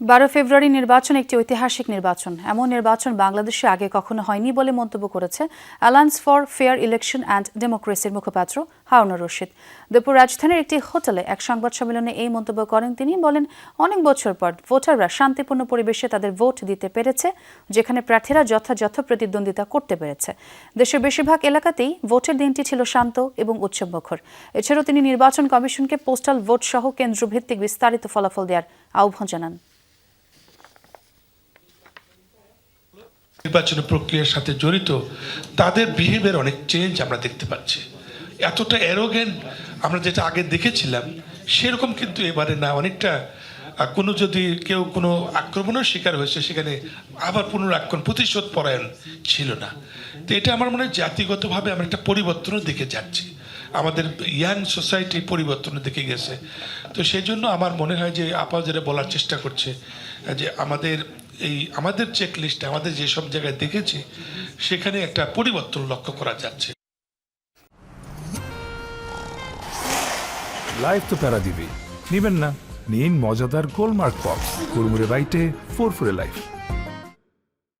12 ফেব্রুয়ারি নির্বাচন একটি ঐতিহাসিক নির্বাচন। এমন নির্বাচন বাংলাদেশে আগে কখনো হয়নি বলে মন্তব্য করেছে alliance for fair election and ডেমোক্রেসির মুখপাত্র হারুনুর রশিদ। দুপুর রাজধানীর একটি হোটেলে এক সংবাদ সম্মেলনে এই মন্তব্য করেন তিনি। বলেন, অনেক বছর পর ভোটাররা শান্তিপূর্ণ পরিবেশে তাদের ভোট দিতে পেরেছে, যেখানে প্রার্থীরা যথাযথ প্রতিদ্বন্দ্বিতা করতে পেরেছে। দেশের বেশিরভাগ এলাকাতেই ভোটের দিনটি ছিল শান্ত এবং উৎসবমুখর। এছাড়াও তিনি নির্বাচন কমিশনকে পোস্টাল ভোট সহ কেন্দ্রভিত্তিক বিস্তারিত ফলাফল দেওয়ার আহ্বান জানান। নির্বাচন প্রক্রিয়ার সাথে জড়িত তাদের বিহেভিয়ার অনেক চেঞ্জ আমরা দেখতে পাচ্ছি। এতটা অ্যারোগেন্ট আমরা যেটা আগে দেখেছিলাম সেরকম কিন্তু এবারে না। অনেকটা কোনো যদি কেউ কোনো আক্রমণের শিকার হয়েছে সেখানে আবার পুনরাক্রমণ প্রতিশোধ পরায়ণ ছিল না। তো এটা আমার মনে হয় জাতিগতভাবে আমরা একটা পরিবর্তনও দেখে যাচ্ছি। আমাদের ইয়াং সোসাইটি পরিবর্তনের দিকে গেছে। তো সেই জন্য আমার মনে হয় যে আপা যেটা বলার চেষ্টা করছে যে আমাদের চেক লিস্টে আমাদের যেসব জায়গায় দেখেছি সেখানে একটা পরিবর্তন লক্ষ্য করা যাচ্ছে। লাইফ তো প্যারা দিবেই, নিবেন না? নিন মজাদার গোলমার্ক পপস, কুড়মুড়ে বাইটে ফুরফুরে লাইফ।